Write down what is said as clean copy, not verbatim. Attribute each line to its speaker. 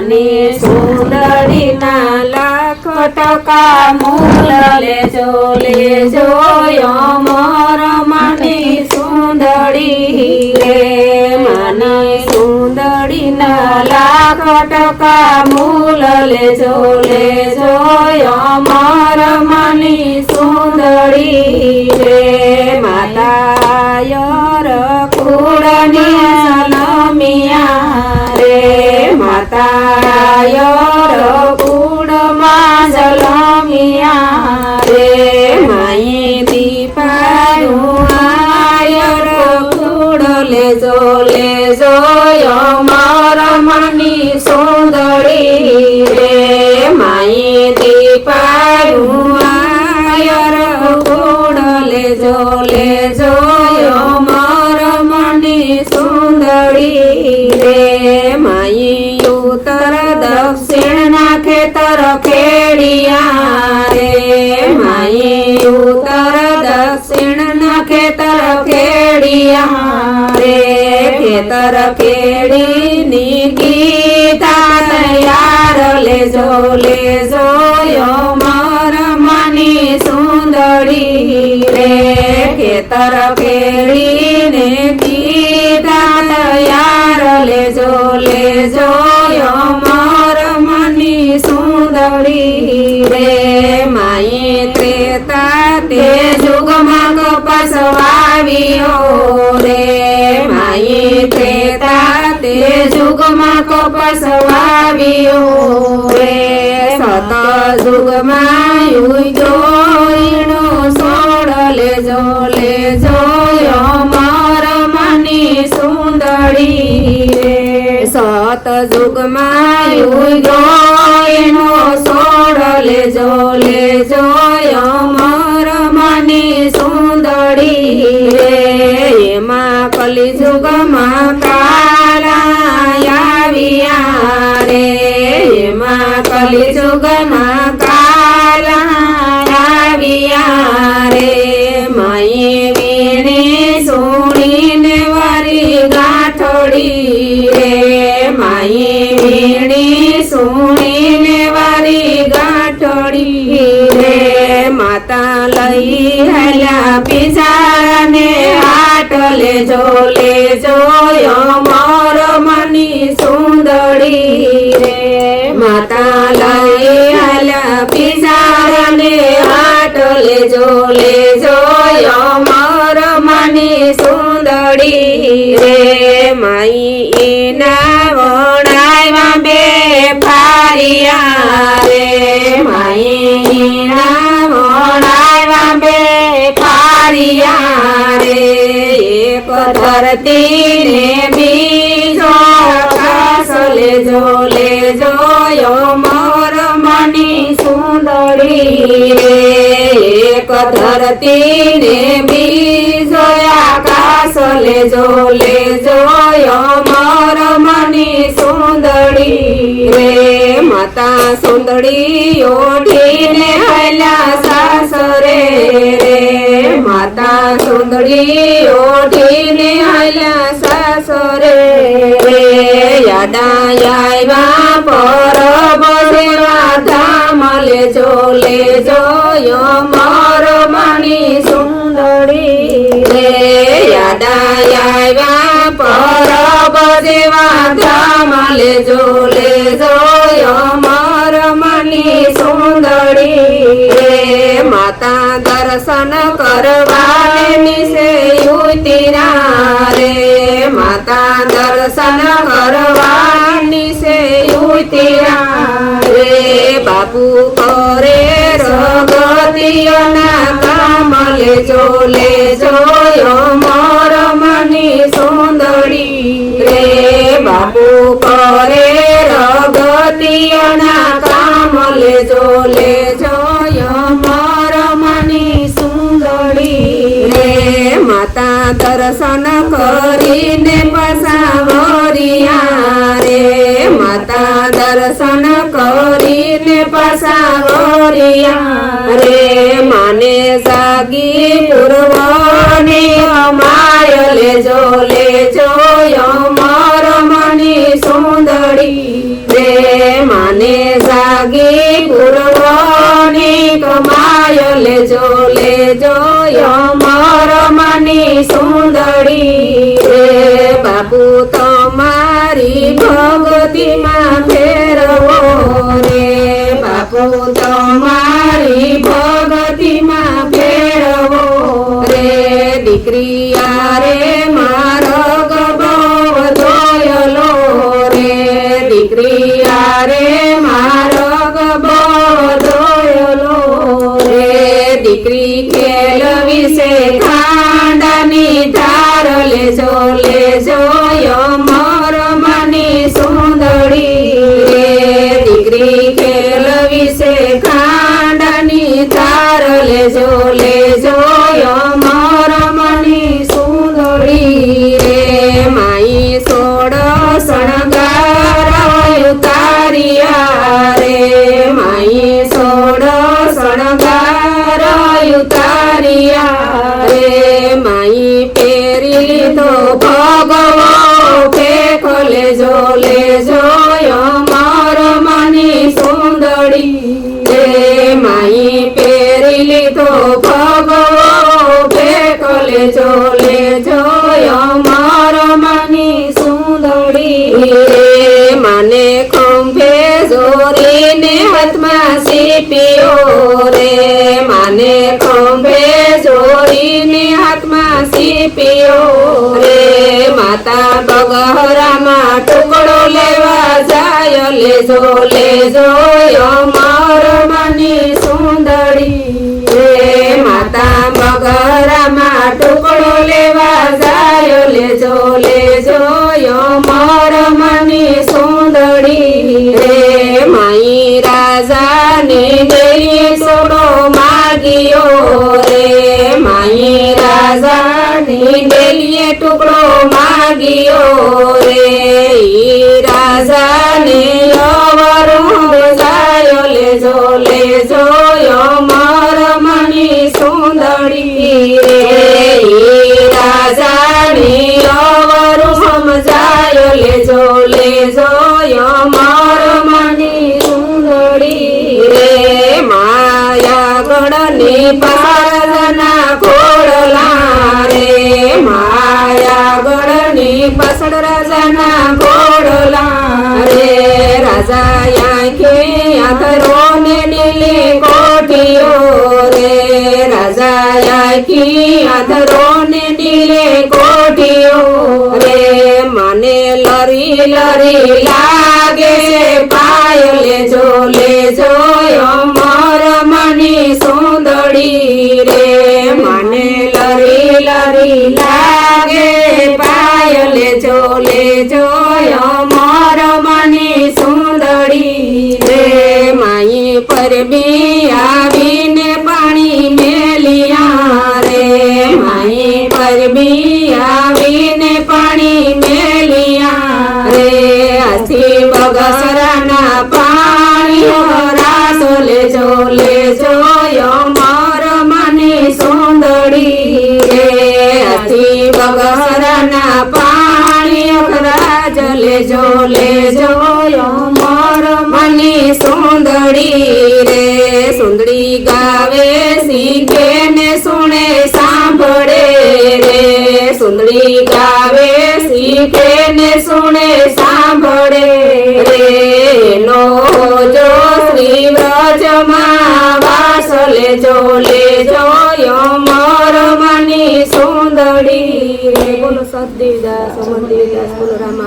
Speaker 1: માની સુંદરી ના લાખ ટકા મૂલ લેજો લેજો અમર માની સુંદરી રે માની સુંદરી ના લાખ ટકા મૂલ લેજો લેજો અમર માની સુંદરી રે માતા યર કુળની સલમિયા રે માતા યર કુળમાં સલમિયા રે માઈ દીપાયું આયર કુળ લેજો લેજો અમર માની સુંદરી રે માઈ દીપાયું આયર કુળ લેજો લેજો અમર માની સુંદરી રે માઈ ઉત્તર દક્ષિણ ના ખેતર ખેડિયા રે માઈ ઉત્તર દક્ષિણ ના ખેતર ખેડિયા રે ખેતર ખેડીની ગીતા તૈયાર લેજો લેજો અમર માની સુંદરી રે ખેતર ખેડીને ગીતા તૈયાર લેજો લેજો અમર માની સુંદરી રે માઈ ત્રેતા તે યુગમાં કપસ વાવ્યો રે માઈ ત્રેતા તે યુગમાં કપસ વાવ્યો રે સત યુગમાં યુગોઈનો સોળ લેજો લેજો અમર માની સુંદરી રે સત યુગમાં યુગોઈનો સોળ લેજો લેજો અમર માની સુંદરી રે એમાં કલિયુગમાં કાળા આવ્યા રે એમાં કલિયુગમાં કાળા આવ્યા રે માઈ વીણે સુણીને વારી ગાંઠડી રે માઈ વીણે સુણીને વારી ગાંઠડી રે માતા લઈ હેલા પિસાને હાટ લેજો લેજો અમર માની સુંદરી રે માતા લઈ હેલા પિસાને હાટ લેજો લેજો અમર માની સુંદરી રે માઈ એના વણાવ્યા બે ફારિયા રે માઈ એના વણાવ્યા બે ફારિયા રે એક ધરતી ને બીજો આકાશ લેજો લેજો અમર માની સુંદરી રે એક ધરતી ને બીજો આકાશ લેજો લેજો અમર માની સુંદરી રે માતા સુંદરી ઓઢીને હૈલા સાસરે રે માતા સુંદરી ઓઢીને હૈલા સાસરે રે યાદા આવ્યા પરબ સેવા ધામ લેજો લેજો અમર માની સુંદરી રે યાદા આવ્યા પરબ સેવા ધામ લેજો લેજો અમર માની સુંદરી રે માતા દર્શન કરવાને નિશે યુતિરા રે માતા દર્શન કરવાની સે યુતિરા રે બાપુ કરે રગતિયોના કામ લેજો લેજો અમર માની સુંદરી રે બાપુ કરે રગતિયોના કામ લેજો લેજો અમર માની સુંદરી રે માતા દર્શન કરીને પસાવરિયા રે માતા દર્શન કરીને પસાવરિયા રે માને જાગી પૂર્વને અમાય લેજો લેજો અમર માની સુંદરી રે જાગી પૂર્વની કમાય લેજો લેજો અમર મની સુંદરી રે બાપુ તમારી ભગતિમાં ફેરવો રે બાપુ તમારી ભગતિમાં ફેરવો રે દીકરી રે માર્ગ બહુ જોયલો રે દીકરી રે માર્ગ બહુ જોયલો રે દીકરી ખેલ વિશે ખાંડાની ધાર લેજો લેજો અમર મની સુંદરી રે દીકરી ખેલ વિશે ખાંડાની ધાર લેજો લેજો અમર મની સુંદરી રે માઈ સોળ શણગાર ઉતારિયા રે માઈ સોળ શણગાર ઉતારિયા રે માઈ પહેરી લીધો ભગવો ફેંકો લેજો લેજો અમર મની સુંદરી રે માઈ પહેરી લીધો ભગવો ફેંકો લેજો લેજો અમર મની સુંદરી રે મને ખંભે જોરીને હાથમાં સીપીઓ રે મને ખંભે જોરીને હાથમાં સીપીઓ રે માતા બગહરામાં ટુકડો લેવા જાય લેજો લેજો અમર મની સુંદરી રે માતા બગહરામાં ટુકડો લેવા જાય લેજો લેજો અમર મની સુંદરી રે માઈ રાજાને દેવી સોડો માગ્યો રે માઈ રાજાની ડેલીએ ટુકડો માગ્યો રે ઈ રાજાને અવરું જાય લેજો લેજો અમર મની સુંદરી રે ઈ રાજાની અવરું સમજાય લેજો લેજો અમર મની સુંદરી રે માયા ગણની પારના ઘોડલા રે માયા ગણની પાછળ રાજાના ઘોડલા રે રાજા આંખે આંધરો ને નીલી કોઠીઓ રે રાજા આંખી આંધરો ને નીલી કોઠીઓ રે મને લરી લરી લાગે પાય લેજો લેજો અમર મની સુંદરી રે મને લરી લરી લાગે પાય લેજો લેજો અમર મની સુંદરી રે માઈ પરબી આવીને પાણી મેલિયા રે માઈ પરબી આવીને પાણી મેલિયા રે આથી બગસરાના પાણી રાસો લેજો લેજો અમર મની સુંદરી રે આથી બગસરાના પાણી રાજ લેજો લેજો અમર મની સુંદરી રે સુંદરી ગાવે શીખે ને સુણે સાંભળે રે સુંદરી ગાવે શીખે ને સુણે સાંભળે રે નો જો શ્રી વ્રજમાં વાસ લેજો લેજો અમર મની સુંદરી રે બોલો સદદેવદાસ મંદિરદાસ બોલો રામા